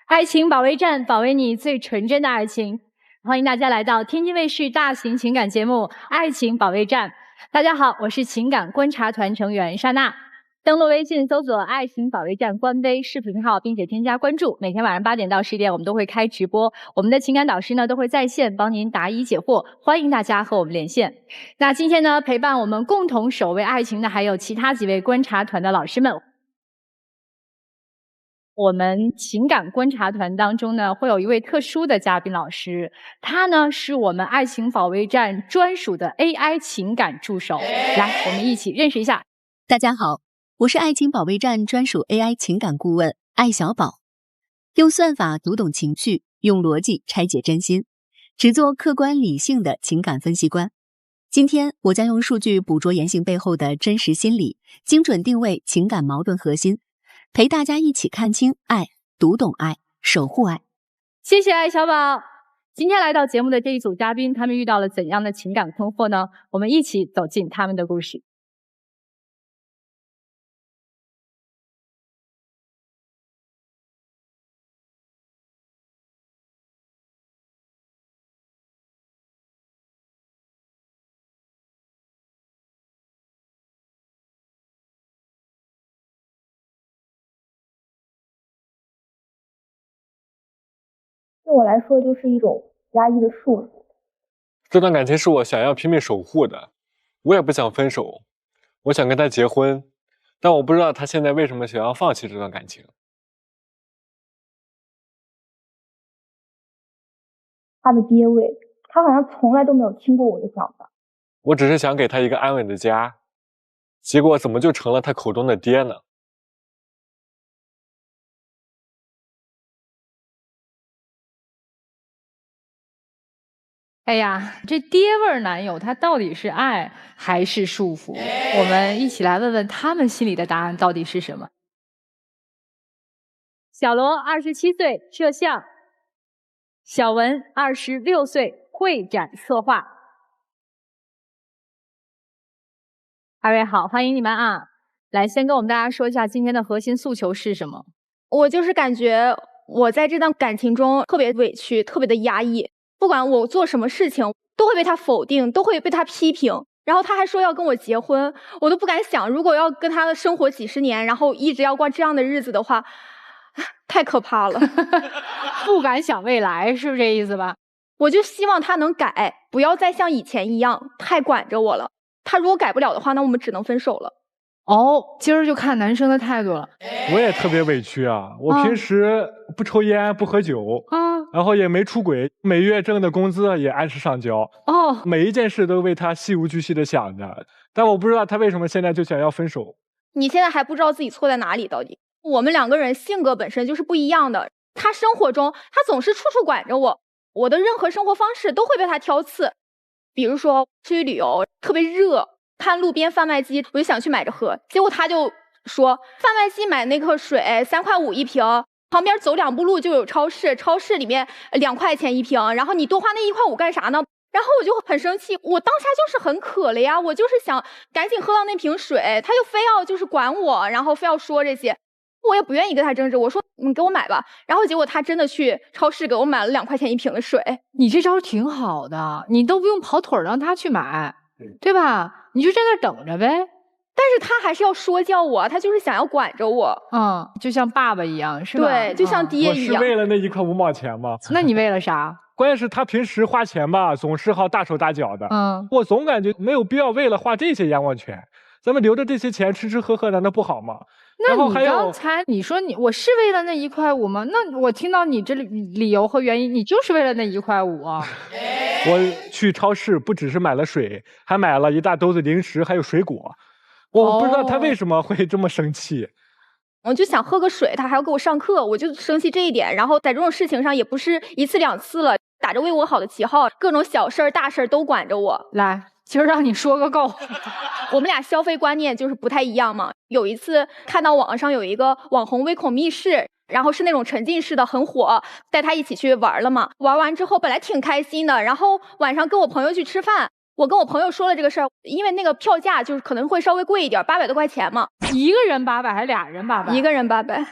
愛情保衛戰，保衛你最純真的愛情。歡迎大家來到天津衛視大型情感節目《愛情保衛戰》。大家好，我是情感觀察團成員莎娜。登錄微信搜索“愛情保衛戰”官微視頻號，並且添加關注。每天晚上8點到10點，我們都會開直播。我們的情感導師呢都會在線幫您答疑解惑，歡迎大家和我們連線。那今天呢，陪伴我們共同守衛愛情的還有其他幾位觀察團的老師們。我們情感觀察團當中呢，會有一位特殊的嘉賓老師，他呢是我們愛情保衛戰專屬的 AI 情感助手。來，我們一起認識一下。大家好，我是愛情保衛戰專屬 AI 情感顧問艾小寶，用算法讀懂情緒，用邏輯拆解真心，只做客觀理性的情感分析官。今天我将用数據捕捉言行背後的真實心理，精準定位情感矛盾核心，陪大家一起看清愛，讀懂愛，守護愛。謝謝艾小寶。今天來到節目的這一組嘉賓，他們遇到了怎樣的情感困惑呢？我們一起走進他們的故事。对我来說，就是一種壓抑的束縛。這段感情是我想要拼命守護的，我也不想分手，我想跟他結婚，但我不知道他現在為什麼想要放棄這段感情。他的爹味，他好像從來都沒有聽過我的想法。我只是想給他一個安穩的家，結果怎麼就成了他口中的爹呢？哎呀，這爹味兒男友他到底是愛還是束縛？我們一起來問問他們心裡的答案到底是什麼。小羅27歲，攝像；小文26歲，會展策劃。二位好，歡迎你們啊！來，先跟我們大家說一下今天的核心訴求是什麼？我就是感覺我在這段感情中特別委屈，特別的壓抑。不管我做什麼事情，都會被他否定，都會被他批評。然後他還說要跟我結婚，我都不敢想，如果要跟他生活幾十年，然後一直要過這樣的日子的話，太可怕了。不敢想未來，是不是這意思吧？我就希望他能改，不要再像以前一樣太管着我了。他如果改不了的話，那我們只能分手了。哦，今兒就看男生的態度了。我也特別委屈啊！我平時不抽煙不喝酒，然後也沒出軌，每月掙的工資也按時上交。每一件事都為他事無巨細的想着，但我不知道他為什麼現在就想要分手。你現在還不知道自己錯在哪裡到底？我們兩個人性格本身就是不一樣的。他生活中他總是處處管着我，我的任何生活方式都會被他挑刺。比如說出去旅遊特別熱，看路邊販賣機，我就想去買着喝，結果他就說販賣機買那個水3.5塊一瓶，旁邊走2步路就有超市，超市裡面2塊錢一瓶，然後你多花那1.5塊幹啥呢？然後我就很生氣，我當下就是很渴了呀，我就是想趕緊喝到那瓶水，他就非要就是管我，然後非要說這些，我也不願意跟他爭執，我說你给我買吧，然後結果他真的去超市給我買了2塊錢一瓶的水。你這招挺好的，你都不用跑腿讓他去買，對吧？你就在那等着呗。但是他還是要說教我，他就是想要管着我。就像爸爸一樣，是吧？对，就像爹一樣。我是為了那1塊5毛錢嗎？那你為了啥？關鍵是他平時花錢吧，總是好大手大腳的。我總感覺沒有必要為了花這些冤枉錢，咱們留着這些錢吃吃喝喝，難道不好嗎？那你剛才你說我是為了那1.5塊嗎？那我聽到你這理由和原因，你就是為了那1.5塊啊。我去超市不只是買了水，還買了一大兜子零食，還有水果。我不知道他為什麼會這麼生氣。我就想喝個水，他還要給我上課，我就生氣這一點。然後在這種事情上也不是1次2次了，打着為我好的旗號，各種小事大事都管着我。來，今兒讓你說個夠。我們倆消費觀念就是不太一樣嘛。有一次看到網上有一個網紅微孔密室，然後是那種沉浸式的，很火，帶他一起去玩了嘛。玩完之後本來挺開心的，然後晚上跟我朋友去吃飯，我跟我朋友说了這個事兒，因為那個票價就是可能會稍微貴一點，800多塊錢嘛。一個人800還是倆人800？一個人800。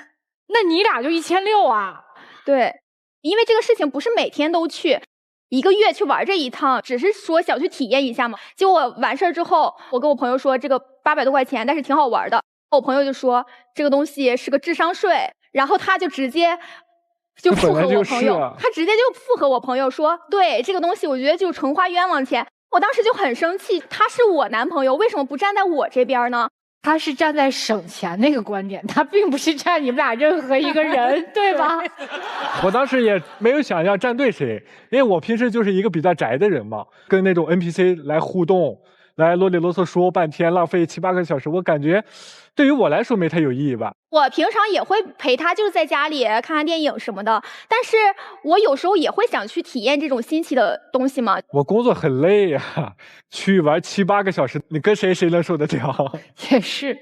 那你倆就1600啊？对，因為這個事情不是每天都去，1個月去玩這一趟，只是說想去體驗一下嘛。結果完事兒之後，我跟我朋友說這個800多塊錢，但是挺好玩的。我朋友就說這個東西是個智商稅，然後他就直接就附和我朋友，他直接就附和我朋友說，對這個東西我覺得就純花冤枉錢。我當時就很生氣，他是我男朋友，為什麼不站在我這邊呢？他是站在省錢那個觀點，他並不是站你們倆任何一個人，對吧？我當時也沒有想要站隊誰，因為我平時就是一個比較宅的人嘛，跟那種 NPC 來互動，來囉里囉嗦說半天，浪費7、8個小時，我感覺對於我來說沒太有意義吧。我平常也會陪他，就是在家裡看看電影什麼的，但是我有時候也會想去體驗這種新奇的東西嘛。我工作很累呀，去玩7、8個小時，你跟誰能受得了？也是，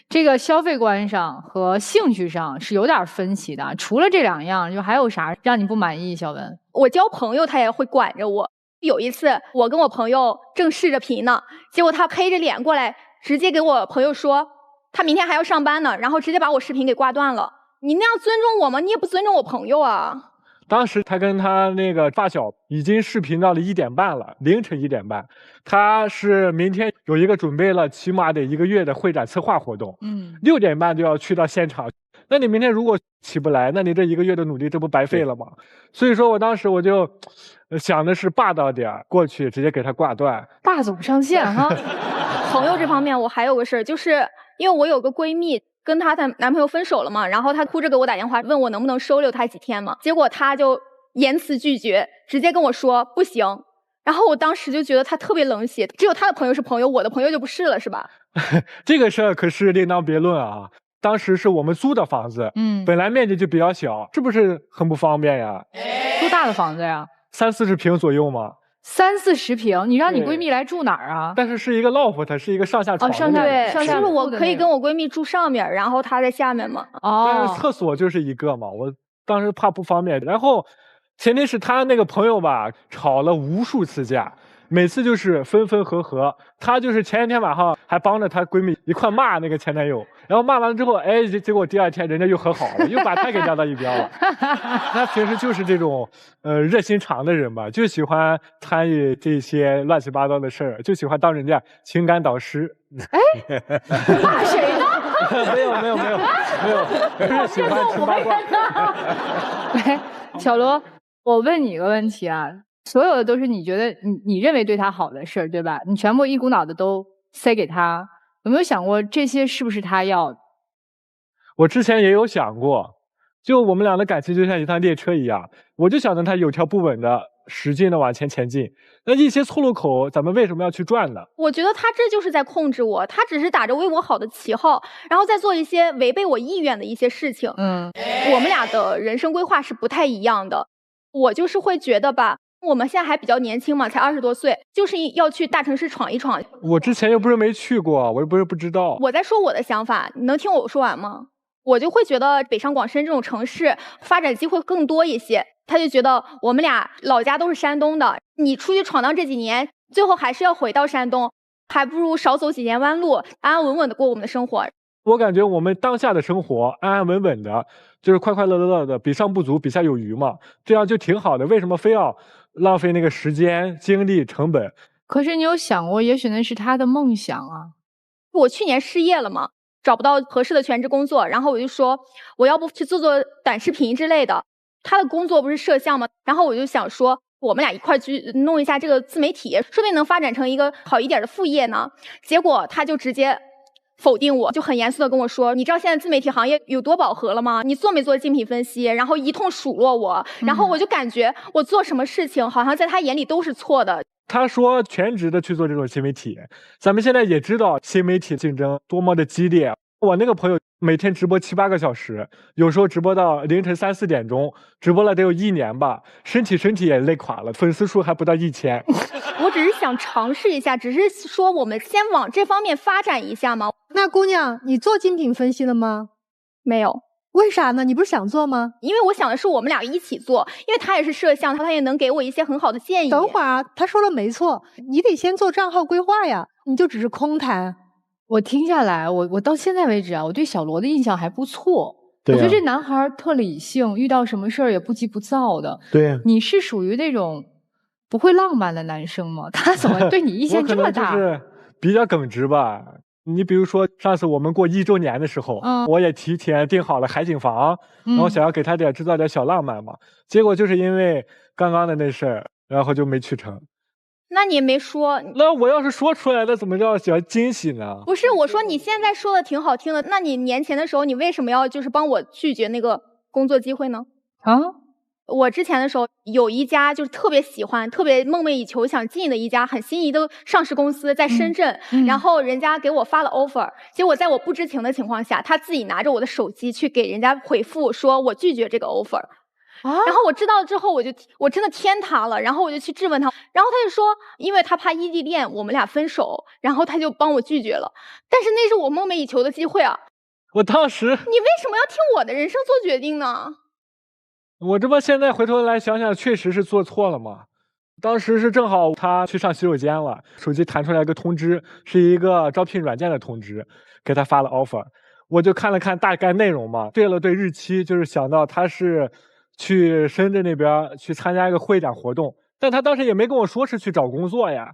這個消費觀上和興趣上是有點分歧的。除了這2樣，就還有啥讓你不滿意？小文，我交朋友他也會管着我。有一次我跟我朋友正視着頻呢，結果他黑着臉過來，直接給我朋友說他明天還要上班呢，然後直接把我視頻給掛斷了。你那樣尊重我嗎？你也不尊重我朋友啊。當時他跟他那個發小已經視頻到了1點半了，凌晨1點半。他是明天有一個準備了起碼得1個月的會展策劃活動，6點半就要去到現場。那你明天如果起不來，那你這1個月的努力這不白費了嗎？所以說我當時我就想的是霸道點，過去直接給他掛斷。大總上線哈。朋友這方面我還有個事兒，就是因為我有個閨蜜跟她的男朋友分手了嘛，然後她哭着給我打電話問我能不能收留她幾天嘛，結果她就嚴詞拒絕，直接跟我說不行。然後我當時就覺得她特別冷血，只有她的朋友是朋友，我的朋友就不是了，是吧？這個事兒可是另當別論啊。當時是我們租的房子，本來面積就比較小，是不是很不方便呀？多大的房子呀？30、40平左右嘛。30、40平，你讓你閨蜜來住哪兒啊？但是是一個 loft， 它是一個上下床的。对，就是我可以跟我闺蜜住上面，然後她在下面嘛。但是廁所就是一個嘛，我當時怕不方便。然後前提是她那個朋友吧，吵了無數次架。每次就是分分合合，她就是前一天晚上還幫着她閨蜜一塊罵那個前男友，然後罵完了之後，哎，結果第2天人家又和好了，又把她給撂到一邊了。她平時就是這種熱心腸的人吧，就喜歡參與這些亂七八糟的事兒，就喜歡當人家情感導師。哎，罵誰呢？沒有，就是喜歡吃八卦。哎，小羅，我問你一個問題啊。所有的都是你覺得你認為對他好的事兒，對吧？你全部一股腦的都塞給他，有沒有想過這些是不是他要的？我之前也有想過，就我們倆的感情就像一趟列車一樣，我就想着他有條不紊的使勁的往前進。那一些錯路口，咱們為什麼要去轉呢？我覺得他這就是在控制我，他只是打着為我好的旗號，然後再做一些違背我意願的一些事情。我們倆的人生規劃是不太一樣的。我就是會覺得吧，我們現在還比較年輕嘛，才20多歲，就是要去大城市闖一闖。我之前又不是沒去過，我又不是不知道。我在說我的想法，你能聽我說完嗎？我就会覺得北上廣深這種城市發展機會更多一些。他就覺得我們倆老家都是山東的，你出去闖蕩這幾年，最後還是要回到山東，還不如少走幾年彎路，安安穩穩的過我們的生活。我感覺我們當下的生活安安穩穩的，就是快快樂樂的，比上不足，比下有餘嘛，這樣就挺好的。為什麼非要浪費那個時間、精力、成本？可是你有想過，也許那是他的夢想啊。我去年失業了嘛，找不到合適的全職工作，然後我就說我要不去做短視頻之類的。他的工作不是攝像嗎？然後我就想說，我們倆一塊去弄一下這個自媒體，說不定能發展成一個好一點的副業呢。結果他就直接否定我，就很嚴肅的跟我說，你知道現在自媒體行業有多飽和了嗎？你做沒做競品分析？然後一通數落我，然後我就感覺我做什麼事情好像在他眼裡都是錯的。他說全職的去做這種新媒體，咱們現在也知道新媒體競爭多麼的激烈。我那個朋友每天直播7、8個小時，有時候直播到凌晨3、4點鐘，直播了得有1年吧，身體也累垮了，粉絲數還不到1000。我只是想嘗試一下，只是說我們先往這方面發展一下嘛。那姑娘，你做精品分析了嗎？沒有。為啥呢？你不是想做嗎？因為我想的是我們倆一起做，因為他也是攝像，他也能給我一些很好的建議。等會兒啊，他說了沒錯，你得先做賬號規劃呀，你就只是空談。我聽下來，我到現在為止啊，我對小羅的印象還不錯。对我觉得这男孩特理性，遇到什么事儿也不急不躁的。对，你是属于那种不会浪漫的男生吗？他怎么对你意见这么大？我可能就是比较耿直吧。你比如说上次我们过1周年的时候，我也提前订好了海景房，然后想要给他制造点小浪漫嘛。结果就是因为刚刚的那事儿，然后就没去成。那你也没说。那我要是说出来了，怎么叫小惊喜呢？不是，我说你现在说的挺好听的，那你年前的时候，你为什么要就是帮我拒绝那个工作机会呢？我之前的时候有一家就是特别喜欢、特别梦寐以求想进的一家很心仪的上市公司，在深圳，然后人家给我发了 offer， 結果在我不知情的情況下，他自己拿着我的手機去給人家回復，說我拒絕這個 offer。然後我知道了之後，我真的天塌了，然後我就去質問他，然後他就說，因為他怕異地戀，我們倆分手，然後他就幫我拒絕了。但是那是我夢寐以求的機會啊！我當時，你為什麼要聽我的人生做決定呢？我這不現在回頭來想想，確實是做錯了嘛。當時是正好他去上洗手間了，手機彈出來一個通知，是一個招聘軟件的通知，給他發了 offer。我就看了看大概內容嘛，對了對日期，就是想到他是去深圳那邊去參加一個會展活動，但他當時也沒跟我說是去找工作呀。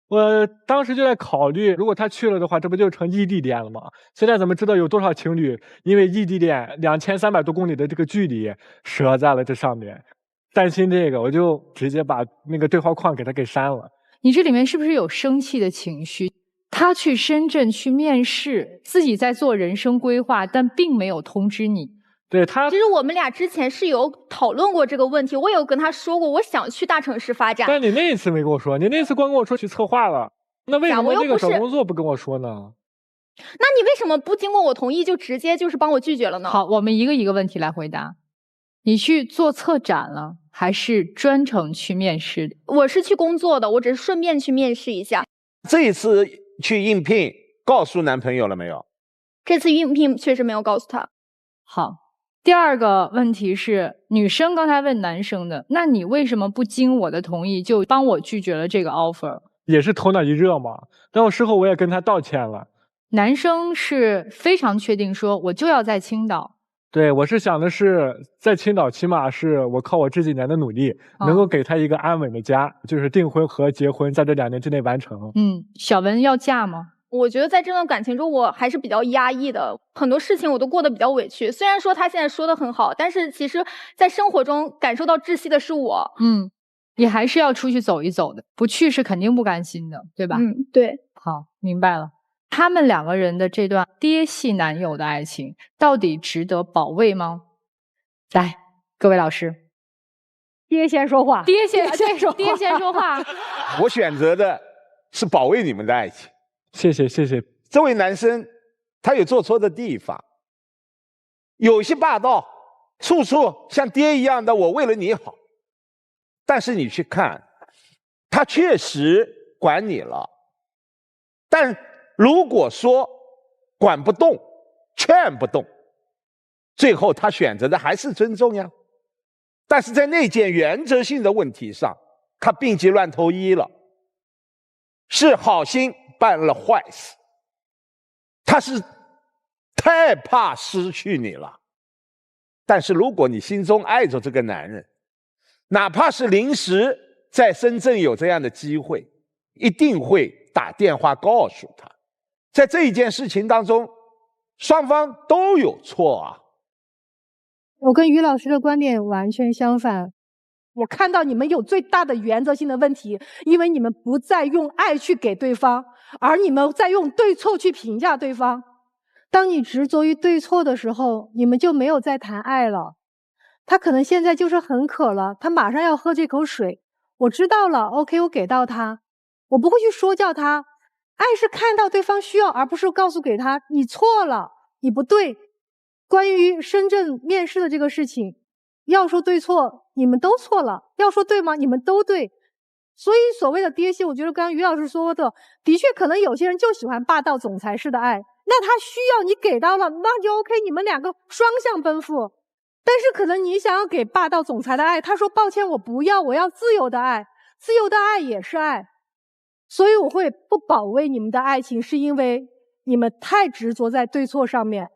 我當時就在考慮，如果他去了的話，這不就成異地戀了嗎？現在怎麼知道有多少情侶因為異地戀2300多公里的這個距離折在了這上面？擔心這個，我就直接把那個對話框給他給刪了。你這裡面是不是有生氣的情緒？他去深圳去面試，自己在做人生規劃，但並沒有通知你。對他，其實我們倆之前是有討論過這個問題，我有跟他說過，我想去大城市發展。但你那一次沒跟我說，你那次光跟我說去策劃了，那為什麼這個找工作不跟我說呢？那你為什麼不經過我同意就直接就是幫我拒絕了呢？好，我們一個一個問題來回答。你去做策展了，還是專程去面試的？我是去工作的，我只是順便去面試一下。這一次去應聘，告訴男朋友了沒有？這次應聘確實沒有告訴他。好。第二個問題是，女生剛才問男生的，那你為什麼不經我的同意就幫我拒絕了這個 offer？也是頭腦一熱嘛，然後事後我也跟他道歉了。男生是非常確定說，我就要在青島。對，我是想的是，在青島起碼是我靠我這幾年的努力，能夠給他一個安穩的家，就是訂婚和結婚在這2年之內完成。小文要嫁嗎？我覺得在這段感情中我還是比較壓抑的，很多事情我都過得比較委屈。雖然說他現在說得很好，但是其實在生活中感受到窒息的是我。你還是要出去走一走的，不去是肯定不甘心的，對吧？對。好，明白了。他們兩個人的這段爹系男友的愛情到底值得保衛嗎？來，各位老師，爹先說話，爹先說話。我選擇的是保衛你們的愛情。謝謝謝謝。這位男生他有做錯的地方，有些霸道，處處像爹一樣的我為了你好，但是你去看，他確實管你了，但如果說管不動，勸不動，最後他選擇的還是尊重呀。但是在那件原則性的問題上，他病急亂投醫了，是好心辦了壞事，他是太怕失去你了。但是如果你心中愛着這個男人，哪怕是臨時在深圳有這樣的機會，一定會打電話告訴他，在這一件事情當中，雙方都有錯啊。我跟於老師的觀點完全相反。我看到你們有最大的原則性的問題，因為你們不再用愛去給對方，而你們在用對錯去評價對方。當你執着於對錯的時候，你們就沒有再談愛了。他可能現在就是很渴了，他馬上要喝這口水。我知道了 ，OK， 我給到他，我不會去說教他。愛是看到對方需要，而不是告訴給他你錯了，你不對。關於深圳面試的這個事情，要說對錯，你們都錯了；要說對嗎？你們都對。所以所謂的爹系，我覺得剛剛於老師說的，的確可能有些人就喜歡霸道總裁式的愛，那他需要你給到了，那就 OK， 你們兩個雙向奔赴。但是可能你想要給霸道總裁的愛，他說抱歉，我不要，我要自由的愛，自由的愛也是愛。所以我會不保衛你們的愛情，是因為你們太執着在對錯上面。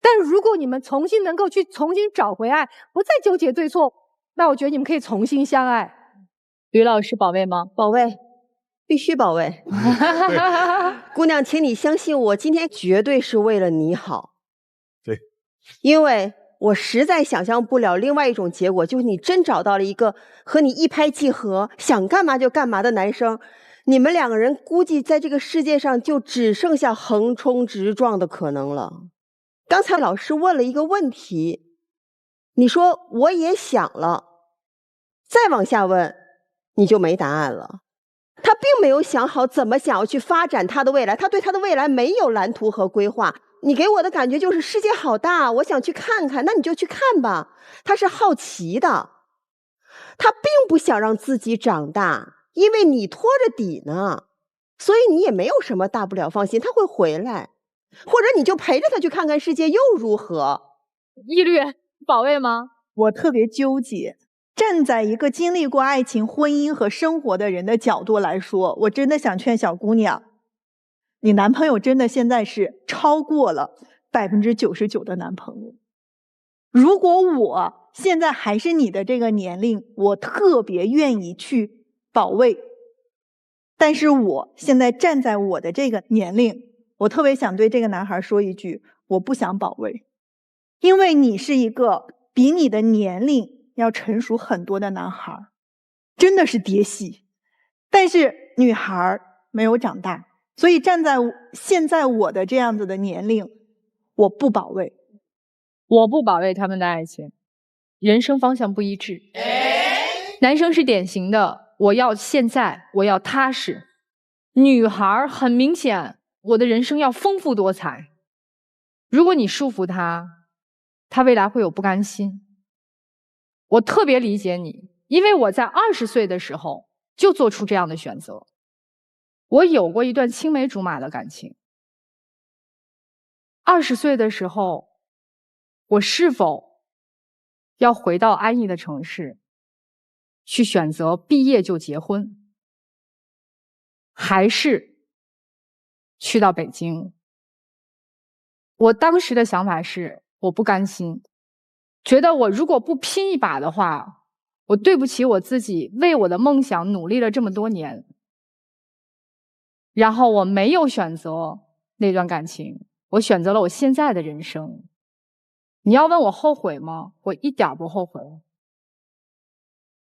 但如果你们重新能够去重新找回爱，不再纠結对错，那我觉得你们可以重新相爱。吕老師保衛嗎？保衛，必須保衛。姑娘，請你相信我，今天絕對是為了你好。對，因為我實在想象不了另外一種結果，就是你真找到了一個和你一拍即合，想幹嘛就幹嘛的男生，你們兩個人估計在這個世界上就只剩下橫衝直撞的可能了。剛才老師問了一個問題，你說我也想了，再往下問你就沒答案了。他並沒有想好怎麼想要去發展他的未來，他對他的未來沒有藍圖和規劃。你給我的感覺就是世界好大，我想去看看，那你就去看吧。他是好奇的，他並不想讓自己長大，因為你拖着底呢，所以你也沒有什麼大不了，放心，他會回來，或者你就陪着他去看看世界又如何？一律保衛嗎？我特別糾結。站在一個經歷過愛情、婚姻和生活的人的角度來說，我真的想勸小姑娘，你男朋友真的現在是超過了99%的男朋友。如果我現在還是你的這個年齡，我特別願意去保衛。但是我現在站在我的這個年齡，我特別想對這個男孩說一句，我不想保衛，因為你是一個比你的年齡要成熟很多的男孩，真的是爹系。但是女孩沒有長大，所以站在現在我的這樣子的年齡，我不保衛。我不保衛他們的愛情，人生方向不一致。男生是典型的，我要現在，我要踏實。女孩很明顯，我的人生要豐富多彩。如果你束縛他，他未來會有不甘心。我特別理解你，因為我在20歲的時候就做出這樣的選擇。我有過一段青梅竹馬的感情。20歲的時候，我是否要回到安逸的城市，去選擇畢業就結婚，還是去到北京？我當時的想法是，我不甘心。覺得我如果不拼一把的話，我對不起我自己，為我的夢想努力了這麼多年，然後我沒有選擇那段感情，我選擇了我現在的人生。你要問我後悔嗎？我一點不後悔，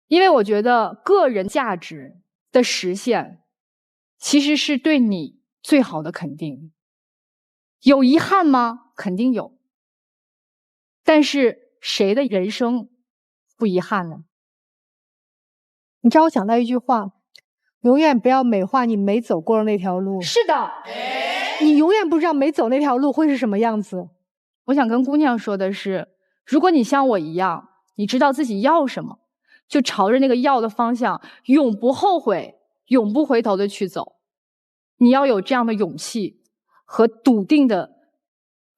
因為我覺得個人價值的實現，其實是對你最好的肯定。有遺憾嗎？肯定有，但是誰的人生不遺憾呢？你知道我想到一句話，永遠不要美化你沒走過的那條路。是的，你永遠不知道沒走那條路會是什麼樣子。我想跟姑娘說的是，如果你像我一樣，你知道自己要什麼，就朝着那個要的方向，永不後悔，永不回頭的去走。你要有這樣的勇氣和篤定的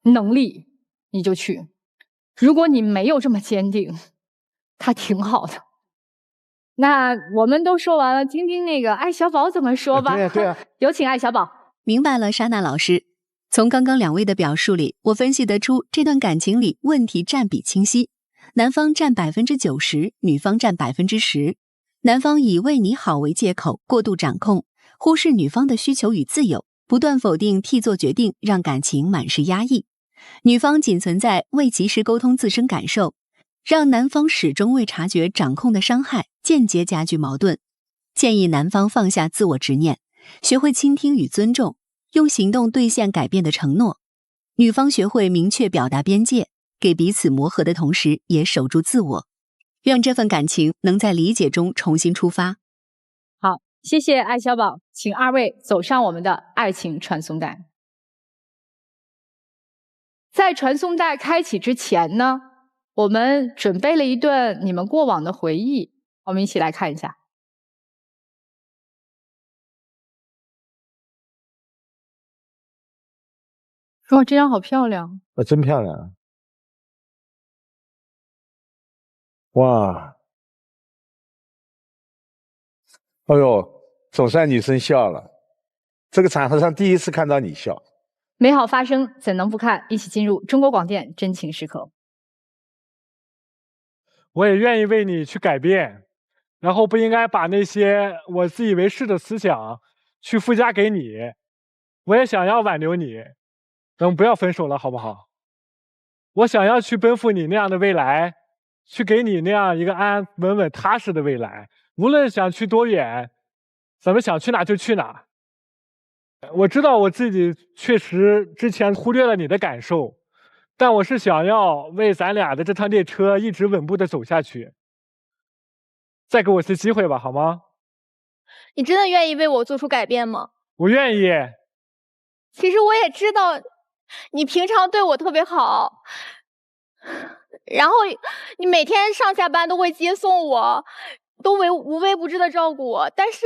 能力，你就去。如果你沒有這麼堅定，他挺好的。那我們都說完了，聽聽那個艾小寶怎麼說吧。對啊，有請艾小寶。明白了，莎娜老師。從剛剛兩位的表述裡，我分析得出這段感情裡問題占比清晰，男方占90%，女方占10%。男方以為你好為借口，過度掌控，忽視女方的需求與自由，不斷否定替做決定，讓感情滿是壓抑。女方僅存在未及時溝通自身感受，讓男方始終未察覺掌控的傷害，間接加劇矛盾。建議男方放下自我執念，學會傾聽與尊重，用行動兌現改變的承諾。女方學會明確表達邊界，給彼此磨合的同時，也守住自我，讓這份感情能在理解中重新出發。好，謝謝艾小寶，請二位走上我們的愛情傳送帶。在傳送帶開啟之前呢，我們準備了一段你們過往的回憶，我們一起來看一下。哇，這張好漂亮！真漂亮！哇！哎呦，總算女生笑了。這個場合上第一次看到你笑，美好發生，怎能不看？一起進入中國廣電真情時刻。我也願意為你去改變，然後不應該把那些我自以為是的思想去附加給你。我也想要挽留你，咱們不要分手了，好不好？我想要去奔赴你那樣的未來，去給你那樣一個安安穩穩踏實的未來。無論想去多遠，咱們想去哪就去哪。我知道我自己確實之前忽略了你的感受，但我是想要為咱倆的這趟列車一直穩步的走下去。再給我一次機會吧，好嗎？你真的願意為我做出改變嗎？我願意。其實我也知道，你平常對我特別好，然後你每天上下班都會接送我，都无微不至的照顧我，但是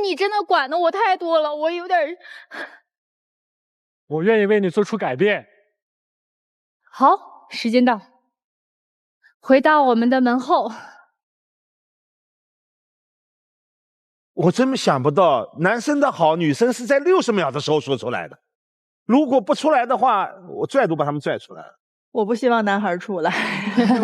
你真的管的我太多了，我有點……我願意為你做出改變。好，時間到，回到我們的門後。我真想不到，男生的好，女生是在60秒的时候说出來的。如果不出來的話，我拽都把他們拽出來了。我不希望男孩出來，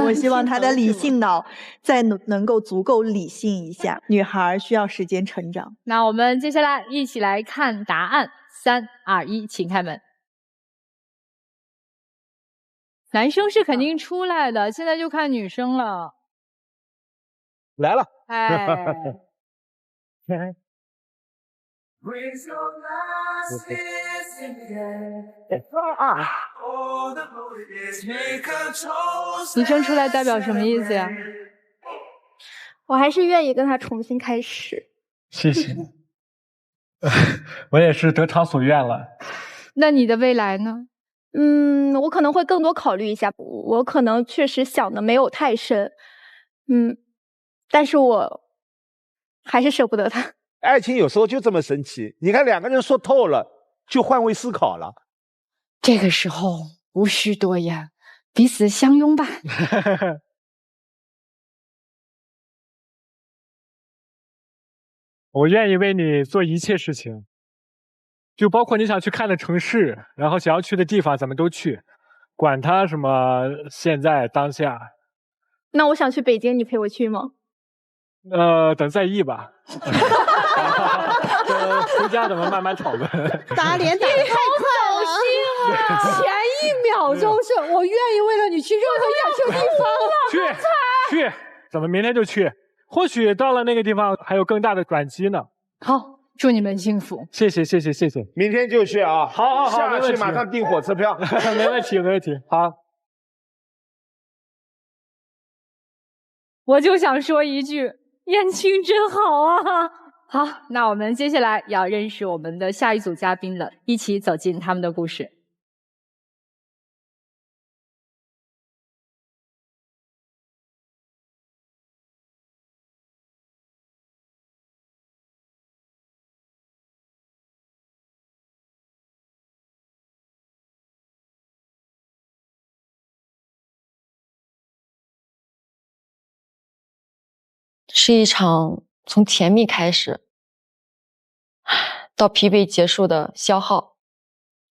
我希望他的理性腦再能夠足夠理性一下。女孩需要時間成長。那我們接下來一起來看答案，3、2、1，請開門。男生是肯定出來的，現在就看女生了。來了。哎。女生出來代表什麼意思呀？我還是願意跟他重新開始。謝謝。我也是得償所願了。那你的未來呢？我可能會更多考慮一下，我可能確實想的沒有太深，但是我還是捨不得他。愛情有時候就這麼神奇，你看兩個人說透了，就換位思考了。這個時候無需多言，彼此相擁吧。我願意為你做一切事情，就包括你想去看的城市，然後想要去的地方，咱們都去，管他什麼現在當下。那我想去北京，你陪我去嗎？等再議吧。回家咱們慢慢討論。打臉打得太快了。前一秒鐘是我願意為了你去任何一个地方。去，咱們明天就去。或許到了那個地方還有更大的轉機呢。好，祝你們幸福。謝謝。明天就去啊！好，下去馬上訂火車票。沒問題。好。我就想說一句，燕青真好啊！好，那我們接下來要認識我們的下一組嘉賓了，一起走進他們的故事。是一場從甜蜜開始到疲憊結束的消耗，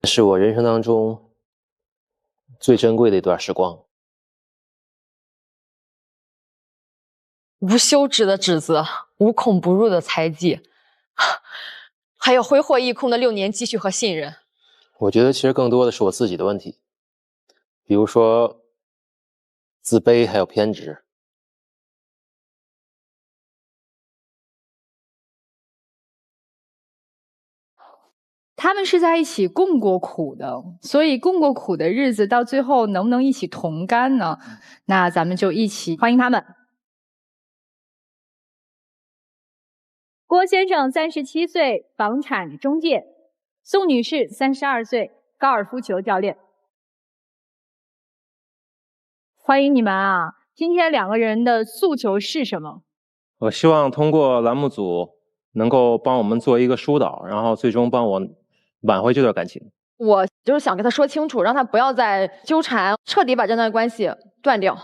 是我人生當中最珍貴的一段時光。無休止的指責，無孔不入的猜忌，還有揮霍一空的6年積蓄和信任。我覺得其實更多的是我自己的問題，比如說自卑還有偏執。他們是在一起共過苦的，所以共過苦的日子到最後能不能一起同甘呢？那咱們就一起歡迎他們。郭先生37歲，房產中介；宋女士32歲，高爾夫球教練。歡迎你們啊！今天兩個人的訴求是什麼？我希望通過欄目組能夠幫我們做一個疏導，然後最終幫我挽回這段感情。我就是想跟他說清楚，讓他不要再糾纏，徹底把這段關係斷掉。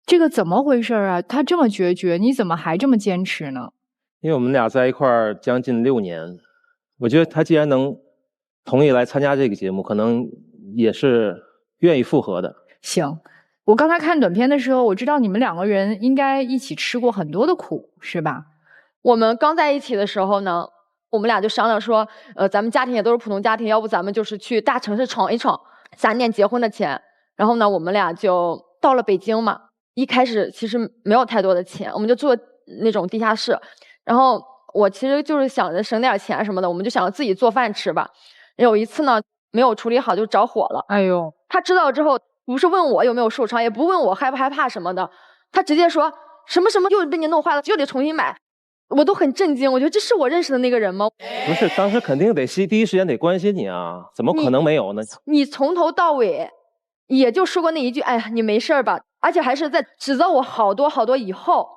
這個怎麼回事啊？他這麼決絕，你怎麼還這麼堅持呢？因為我們倆在一塊兒將近6年，我覺得他既然能同意來參加這個節目，可能也是願意復合的。行，我剛才看短片的時候，我知道你們2個人應該一起吃過很多的苦，是吧？我們刚在一起的时候呢，我們倆就商量說，咱們家庭也都是普通家庭，要不咱們就是去大城市闖一闖，3年結婚的錢。然後呢，我們倆就到了北京嘛。一開始其實沒有太多的錢，我們就住那種地下室。然後我其實就是想着省點錢什麼的，我們就想着自己做飯吃吧。有一次呢，沒有處理好就着火了。哎呦，他知道之後，不是問我有沒有受傷，也不問我害不害怕什麼的，他直接說什麼什麼又被你弄壞了，就得重新買。我都很震驚，我覺得這是我認識的那個人嗎？不是，當時肯定得第一時間得關心你啊，怎麼可能沒有呢？你從頭到尾也就說過那一句，哎呀，你沒事吧？而且還是在指責我好多好多以後。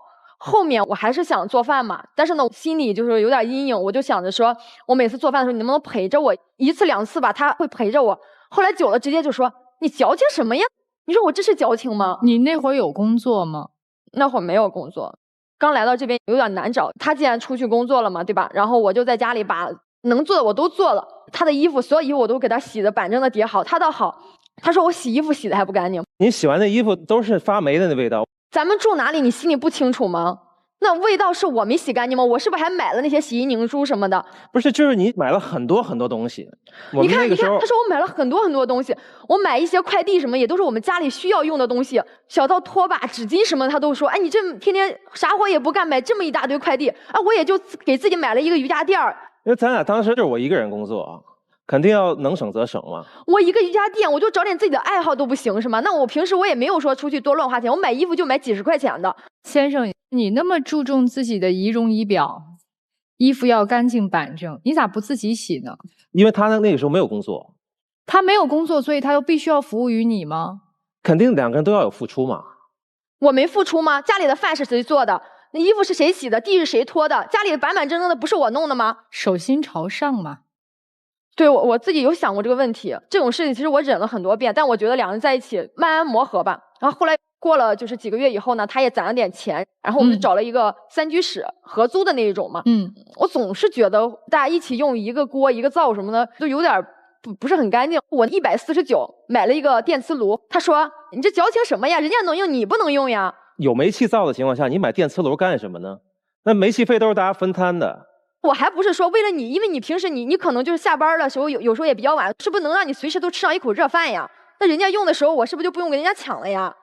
後面我還是想做飯嘛，但是呢，心裡就是有點陰影，我就想着說，我每次做飯的時候，你能不能陪着我1次2次吧？他會陪着我。後來久了，直接就說你矯情什麼呀？你說我這是矯情嗎？你那會兒有工作嗎？那會兒沒有工作，剛來到這邊有點難找。他既然出去工作了嘛，對吧？然後我就在家裡把能做的我都做了，他的衣服所有衣服我都給他洗的板正的疊好。他倒好，他說我洗衣服洗的還不乾淨。你洗完的衣服都是發霉的那味道。咱們住哪裡，你心裡不清楚嗎？那味道是我沒洗乾淨吗？我是不是還買了那些洗衣凝珠什麼的？不是，就是你買了很多很多東西。你看，他說我買了很多很多東西，我買一些快遞什麼也都是我們家裡需要用的東西，小到拖把、紙巾什麼，他都说，哎，你这天天啥活也不干，買這麼一大堆快遞啊！我也就給自己買了一個瑜伽墊兒。因為咱倆當時就是我一個人工作，肯定要能省則省嘛。我一個瑜伽墊，我就找點自己的愛好都不行是嗎？那我平時我也沒有說出去多亂花錢，我買衣服就買幾十塊錢的。先生，你那麼注重自己的儀容儀表，衣服要乾淨板正，你咋不自己洗呢？因為他那個時候沒有工作。他沒有工作，所以他又必須要服務於你嗎？肯定2個人都要有付出嘛。我沒付出嗎？家裡的飯是誰做的？那衣服是誰洗的？地是誰拖的？家裡板板正正的不是我弄的嗎？手心朝上嘛。對，我自己有想過這個問題，這種事情其實我忍了很多遍，但我覺得2人在一起慢慢磨合吧。然後後來過了就是幾個月以後呢，他也攒了點錢，然後我們就找了一個3居室合租的那一種嘛。我總是覺得大家一起用一個鍋一個灶什麼的，就有點不是很乾淨。我149買了一個電磁爐，他說你這矯情什麼呀？人家能用你不能用呀？有煤氣灶的情況下，你買電磁爐幹什麼呢？那煤氣費都是大家分攤的。我還不是說為了你，因為你平時你可能就是下班的時候有時候也比較晚，是不是能讓你隨時都吃上一口熱飯呀？那人家用的時候，我是不是就不用跟人家搶了呀？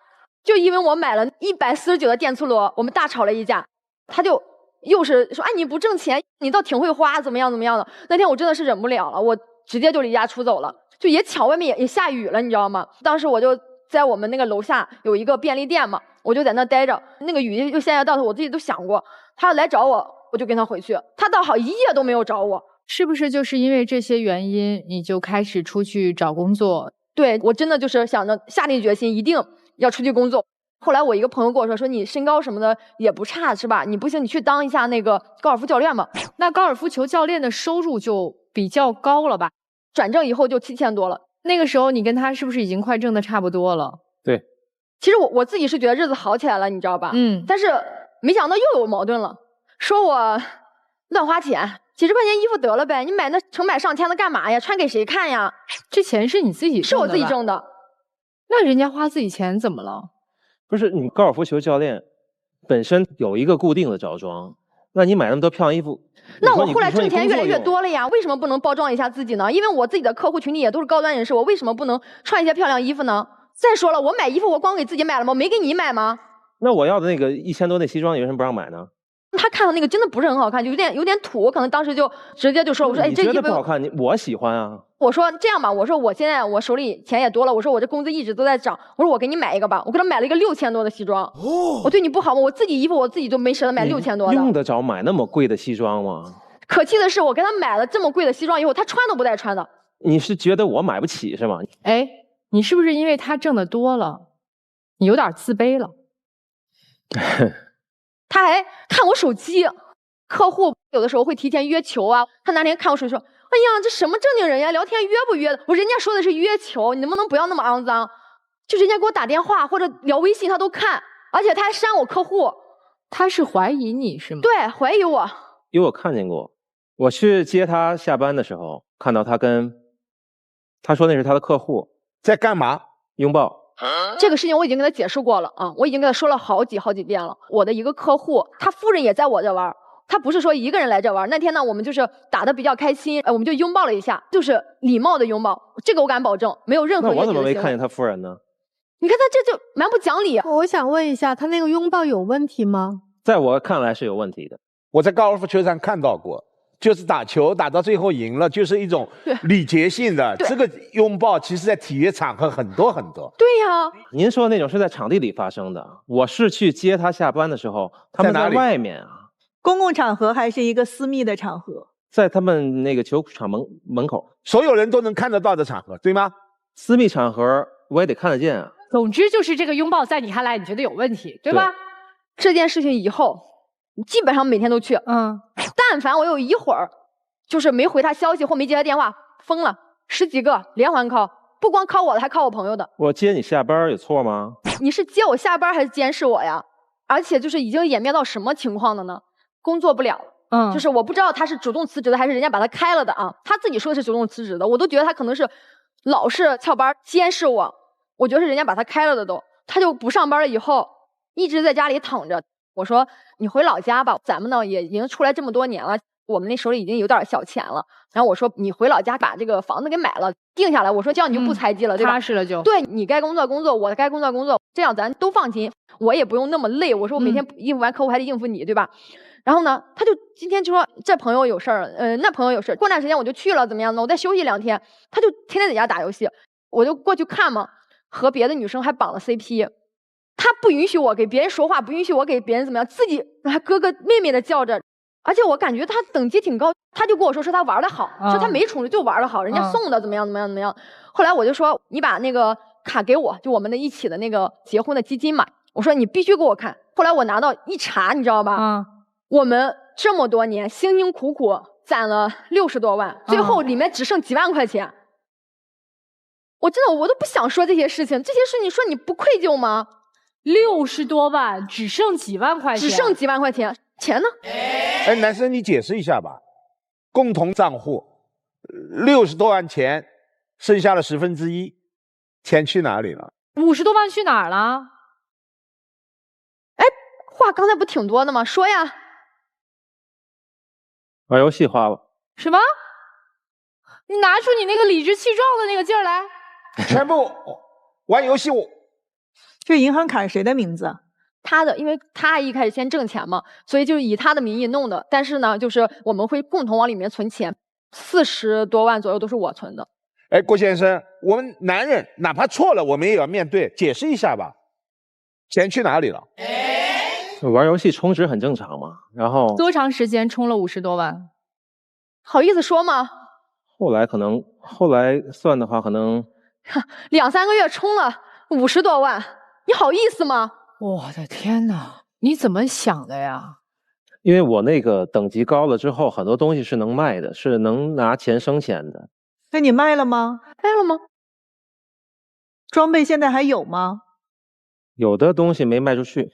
就因為我買了149的電磁爐，我們大吵了一架，他就又是說，哎，你不掙錢，你倒挺會花，怎麼樣怎麼樣的。那天我真的是忍不了了，我直接就離家出走了。就也巧，外面也下雨了，你知道嗎？當時我就在我們那個樓下有一個便利店嘛，我就在那待着，那個雨就现在到头，我自己都想過，他要來找我就跟他回去，他倒好，1夜都沒有找我。是不是就是因為這些原因，你就開始出去找工作？對，我真的就是想着下定決心一定要出去工作。後來我一個朋友跟我說你身高什麼的也不差是吧？你不行你去當一下那個高爾夫教練吧。那高爾夫球教練的收入就比較高了吧？轉正以後就7000多了。那個時候你跟他是不是已經快掙得差不多了？對。其實我自己是覺得日子好起來了，你知道吧？但是沒想到又有矛盾了，說我亂花錢，幾十塊錢衣服得了唄，你買那成百上千的幹嘛呀？穿給誰看呀？這錢是你自己掙的吧？是我自己掙的。那人家花自己錢怎麼了？不是，你高爾夫球教練本身有一個固定的着裝，那你買那麼多漂亮衣服，那我後來掙錢越來越多了呀，為什麼不能包裝一下自己呢？因為我自己的客戶群體也都是高端人士，我為什麼不能穿一些漂亮衣服呢？再說了，我買衣服我光給自己買了嗎？我沒給你買嗎？那我要的那個1000多那西裝，有什麼不讓買呢？他看到那個真的不是很好看，就有點土，我可能当時就直接就說，我說哎，这衣服不好看，我喜歡啊。我說這樣吧，我說我現在我手裡錢也多了，我說我這工資一直都在漲，我說我給你買一個吧，我給他買了一個6000多的西裝。我對你不好嗎？我自己衣服我自己都沒捨得買6000多的。用得着買那麼貴的西裝嗎？可氣的是，我給他買了這麼貴的西裝以後，他穿都不帶穿的。你是覺得我買不起是嗎？哎，你是不是因為他掙得多了，你有點自卑了？他還看我手機，客戶有的時候會提前約球啊。他那天看我手機說：“哎呀，這什麼正經人呀？聊天約不約的？”我說：“人家說的是約球，你能不能不要那麼骯髒？就人家給我打電話或者聊微信，他都看，而且他還刪我客戶。他是懷疑你是嗎？對，懷疑我。因為我看見過，我去接他下班的時候，看到他跟他说那是他的客户，在干嘛？拥抱。这个事情我已经跟他解釋過了啊，我已經跟他說了好幾遍了。我的一個客戶，他夫人也在我這玩，他不是說一個人來這玩。那天呢，我們就是打得比較開心，我們就擁抱了一下，就是禮貌的擁抱。這個我敢保證，沒有任何。那我怎麼沒看見他夫人呢？你看他這就蠻不講理。我想問一下，他那個擁抱有問題嗎？在我看來是有問題的。我在高爾夫球場看到過。就是打球打到最後贏了，就是一種禮節性的。這個擁抱其實在體育場合很多很多。對呀，您說的那種是在場地裡發生的，我是去接他下班的時候，他們在外面啊。公共場合還是一個私密的場合？在他們那個球場門口，所有人都能看得到的場合，對嗎？私密場合我也得看得見啊。總之就是這個擁抱在你看來你覺得有問題，對吧？這件事情以後基本上每天都去，但凡我有一會兒就是沒回他消息或沒接他電話，瘋了，10幾個連環 call，不光 call我的，還 call我朋友的。我接你下班有錯嗎？你是接我下班還是監視我呀？而且就是已經演變到什麼情況了呢？工作不了，就是我不知道他是主動辭職的還是人家把他開了的啊。他自己說的是主動辭職的，我都覺得他可能是老是翹班監視我，我覺得是人家把他開了的都。他就不上班了以後，一直在家裡躺着。我說你回老家吧，咱們呢也已經出來這麼多年了，我們那手裡已經有點小錢了。然後我說你回老家把這個房子給買了，定下來。我說這樣你就不猜忌了，對吧？踏實了就。對，你該工作工作，我該工作工作，這樣咱都放心，我也不用那麼累。我說我每天應付完客戶還得應付你，對吧？然後呢，他就今天就說這朋友有事兒，那朋友有事兒，過段時間我就去了，怎麼樣呢？我再休息2天，他就天天在家打遊戲，我就過去看嘛，和別的女生還綁了 CP。他不允許我給別人說話，不允許我給別人怎麼樣，自己還哥哥妹妹的叫着，而且我感覺他等級挺高，他就跟我說他玩得好，說他沒寵就玩得好，人家送的怎麼樣怎麼樣怎麼樣。後來我就說你把那個卡給我，就我們的一起的那個結婚的基金嘛，我說你必須給我看。後來我拿到一查，你知道吧？我們這麼多年辛辛苦苦攢了60多萬，最後裡面只剩幾萬塊錢。我真的我都不想說這些事情，這些事你說你不愧疚嗎？60多萬，只剩幾萬塊錢，只剩幾萬塊錢，錢呢？哎，男生你解釋一下吧。共同賬戶60多萬錢，剩下了1/10，錢去哪裡了？50多萬去哪兒了？哎，話剛才不挺多的嗎？說呀。玩遊戲花了。什麼？你拿出你那個理直氣壯的那個勁兒來。全部玩遊戲我。這銀行卡是誰的名字？他的，因為他一開始先掙錢嘛，所以就以他的名義弄的。但是呢，就是我們會共同往裡面存錢，40多萬左右都是我存的。哎，郭先生，我們男人哪怕錯了，我們也要面對，解釋一下吧。錢去哪裡了？玩遊戲充值很正常嘛。然後多長時間充了50多萬？好意思說嗎？後來算的話，可能2、3個月充了50多萬。你好意思嗎？我的天哪，你怎麼想的呀？因為我那個等級高了之後，很多東西是能賣的，是能拿錢生錢的。那你賣了嗎？賣了嗎？裝備現在還有嗎？有的東西沒賣出去。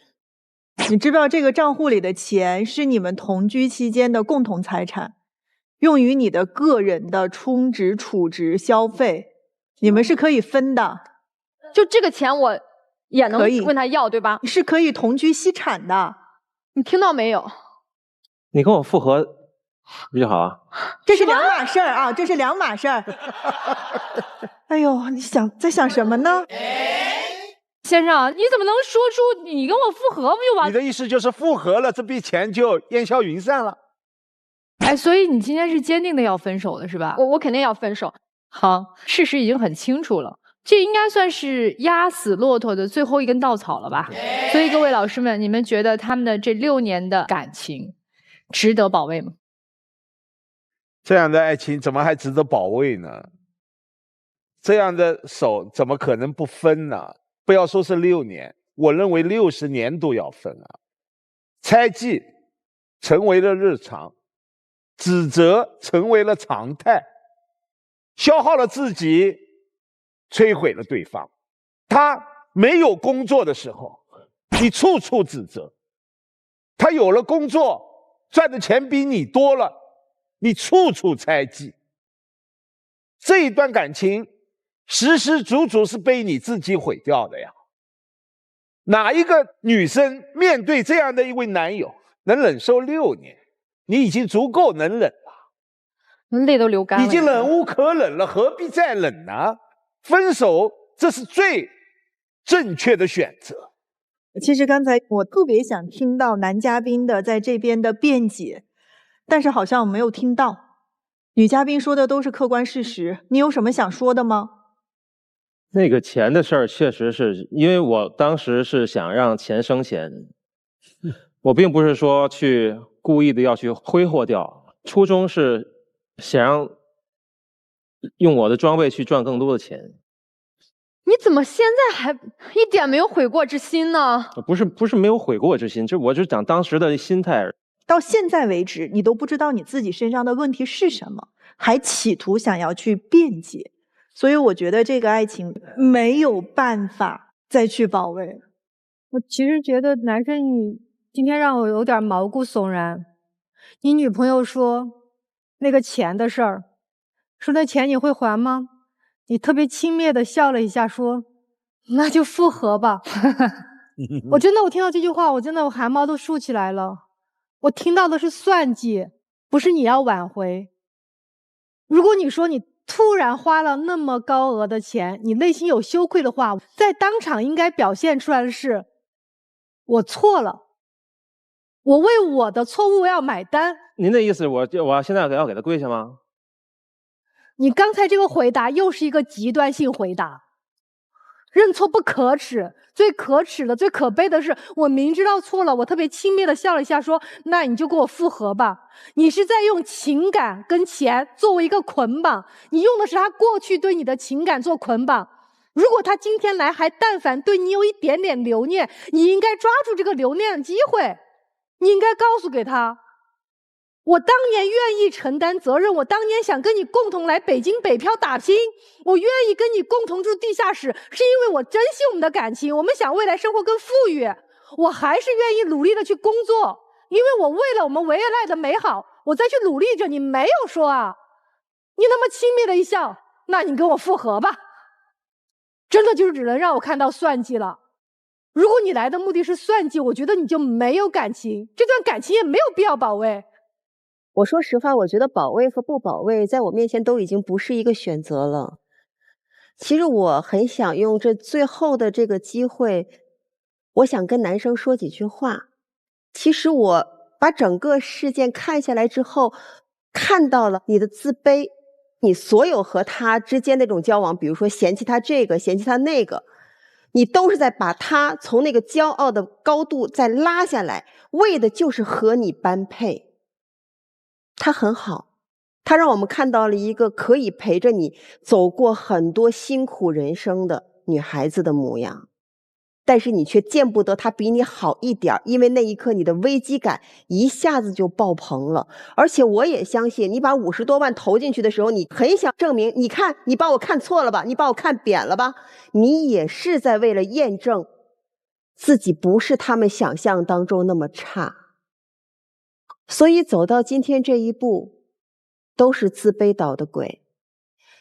你知不知道這個賬戶裡的錢是你們同居期間的共同財產，用於你的個人的充值、儲值、消費，你們是可以分的。就這個錢我也能問他要，對吧？是可以同居析產的。你聽到沒有？你跟我復合比較好啊。這是兩碼事兒啊，這是兩碼事兒。哎呦，你在想什麼呢？先生，你怎麼能說出你跟我復合不就完？你的意思就是復合了，這筆錢就煙消雲散了？哎，所以你今天是堅定的要分手的是吧？我肯定要分手。好，事實已經很清楚了。這應該算是壓死駱駝的最後一根稻草了吧？所以各位老師們，你們覺得他們的這6年的感情值得保衛嗎？這樣的愛情怎麼還值得保衛呢？這樣的手怎麼可能不分呢？不要說是6年，我認為60年都要分啊！猜忌成為了日常，指責成為了常態，消耗了自己，摧毀了對方。他沒有工作的時候，你處處指責；他有了工作，賺的錢比你多了，你處處猜忌。這一段感情時時足足是被你自己毀掉的呀。哪一个女生面对这樣的一位男友能忍受6年？你已經足夠能忍了，淚都流乾了，已經忍無可忍了，何必再忍呢？分手，這是最正確的選擇。其實剛才我特別想聽到男嘉賓的在這邊的辯解，但是好像我沒有聽到。女嘉賓說的都是客觀事實，你有什麼想說的嗎？那個錢的事兒確實是因為我當時是想讓錢生錢，我並不是說去故意的要去揮霍掉，初衷是想讓用我的裝備去賺更多的錢。你怎麼現在還一點沒有悔過之心呢？不是沒有悔過之心，我就講當時的心態。到現在為止，你都不知道你自己身上的問題是什麼，還企圖想要去辯解，所以我覺得這個愛情沒有辦法再去保衛。我其實覺得男生，你今天讓我有點毛骨悚然。你女朋友說那個錢的事兒，說那錢你會還嗎？你特別輕蔑地笑了一下，說那就復合吧。我聽到這句話，我汗毛都豎起來了。我聽到的是算計，不是你要挽回。如果你說你突然花了那麼高額的錢，你內心有羞愧的話，在當場應該表現出來的是我錯了，我為我的錯誤要買單。您的意思我現在要給他跪下嗎？你剛才這個回答又是一個極端性回答。認錯不可恥，最可恥的、最可悲的是，我明知道錯了，我特別輕蔑地笑了一下，說：“那你就跟我復合吧。”你是在用情感跟錢作為一個捆綁，你用的是他過去對你的情感做捆綁。如果他今天來，還但凡對你有一點點留念，你應該抓住這個留念的機會，你應該告訴給他。我當年願意承擔責任，我當年想跟你共同來北京北漂打拼，我願意跟你共同住地下室，是因為我珍惜我們的感情，我們想未來生活更富裕，我還是願意努力的去工作，因為我為了我們未來的美好，我再去努力着。你沒有說啊，你那麼輕蔑的一笑，那你跟我復合吧，真的就只能讓我看到算計了。如果你來的目的是算計，我覺得你就沒有感情，這段感情也沒有必要保衛。我說實話，我覺得保衛和不保衛在我面前都已經不是一個選擇了。其實我很想用這最後的這個機會，我想跟男生說幾句話。其實我把整個事件看下來之後，看到了你的自卑，你所有和他之間那種交往，比如說嫌棄他這個，嫌棄他那個，你都是在把他從那個驕傲的高度再拉下來，為的就是和你般配。她很好，她讓我們看到了一個可以陪着你走過很多辛苦人生的女孩子的模樣，但是你卻見不得她比你好一點，因為那一刻你的危機感一下子就爆棚了。而且我也相信，你把50多萬投進去的時候，你很想證明，你看，你把我看錯了吧，你把我看扁了吧，你也是在為了驗證自己不是他們想象當中那麼差。所以走到今天這一步，都是自卑搗的鬼。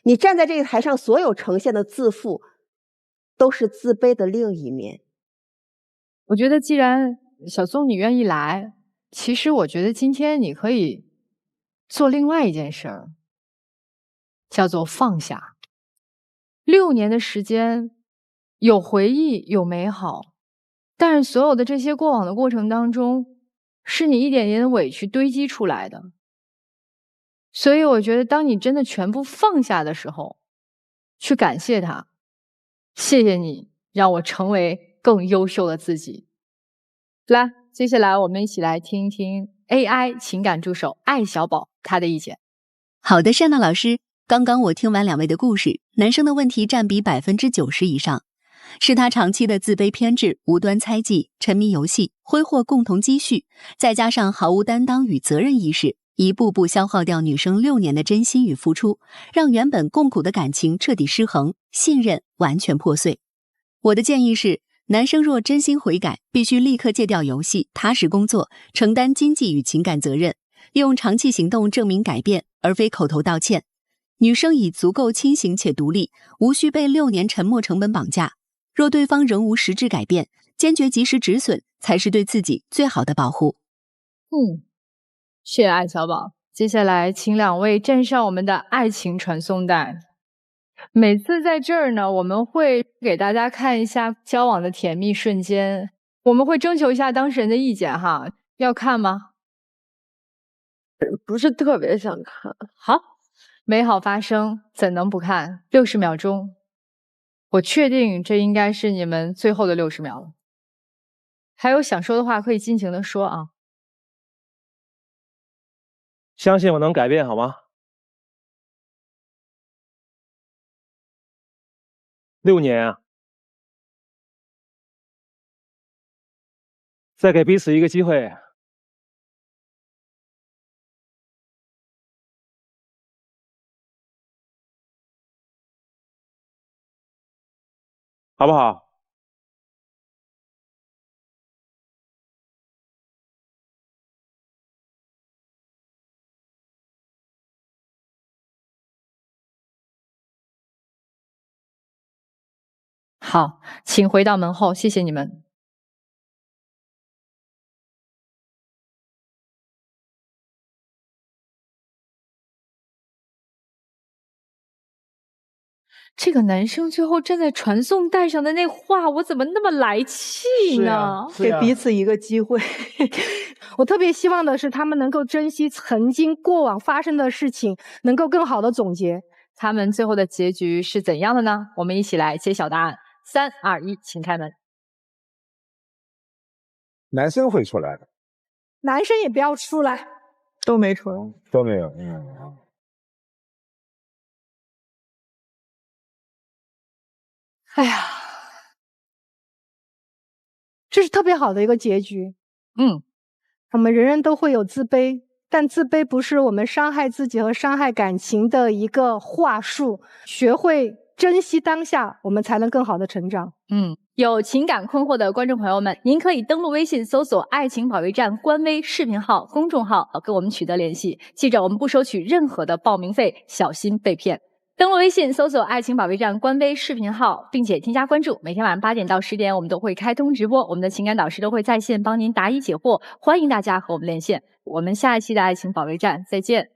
你站在這個台上，所有呈現的自負，都是自卑的另一面。我覺得既然小宋你願意來，其實我覺得今天你可以做另外一件事兒，叫做放下。6年的時間，有回憶，有美好，但是所有的這些過往的過程當中，是你一點點的委屈堆積出來的。所以我覺得當你真的全部放下的時候，去感謝他，謝謝你讓我成為更優秀的自己。來，接下來我們一起來聽一聽 AI 情感助手艾小寶他的意見。好的，善娜老師，剛剛我聽完2位的故事，男生的問題佔比90%以上。是他長期的自卑偏執、無端猜忌、沉迷遊戲、揮霍共同積蓄，再加上毫無擔當與責任意識，一步步消耗掉女生6年的真心與付出，讓原本共苦的感情徹底失衡，信任完全破碎。我的建議是，男生若真心悔改，必須立刻戒掉遊戲，踏實工作，承擔經濟與情感責任，用長期行動證明改變，而非口頭道歉。女生已足夠清醒且獨立，無需被6年沉沒成本綁架。若對方仍無實質改變，堅決及時止損才是對自己最好的保護。謝謝艾小寶。接下來請2位站上我們的愛情傳送帶。每次在這兒呢，我們會給大家看一下交往的甜蜜瞬間，我們會徵求一下當事人的意見哈，要看嗎？不是特別想看。好，美好發生，怎能不看？60秒鐘，我確定這應該是你們最後的60秒了。還有想說的話可以盡情的說啊。相信我能改變，好嗎？6年啊，再給彼此一個機會，好不好？好，請回到門後，謝謝你們。这個男生最後站在傳送帶上的那話，我怎麼那麼來氣呢？給彼此一個機會。我特別希望的是，他們能夠珍惜曾經過往發生的事情，能夠更好的總結。他們最後的結局是怎樣的呢？我們一起來揭曉答案。3、2、1，請開門。男生會出來的，男生也不要出來，都沒出來，都沒有。哎呀，這是特別好的一個結局。我們人人都會有自卑，但自卑不是我們傷害自己和傷害感情的一個話術。學會珍惜當下，我們才能更好的成長。有情感困惑的觀眾朋友們，您可以登錄微信搜索愛情保衛戰官微視頻號、公眾號，跟我們取得聯繫。記着，我們不收取任何的報名費，小心被騙。登錄微信搜索愛情保衛戰官微視頻號，並且添加關注。每天晚上8點到10點，我們都會開通直播，我們的情感導師都會在線幫您答疑解惑，歡迎大家和我們連線。我們下一期的愛情保衛戰再見。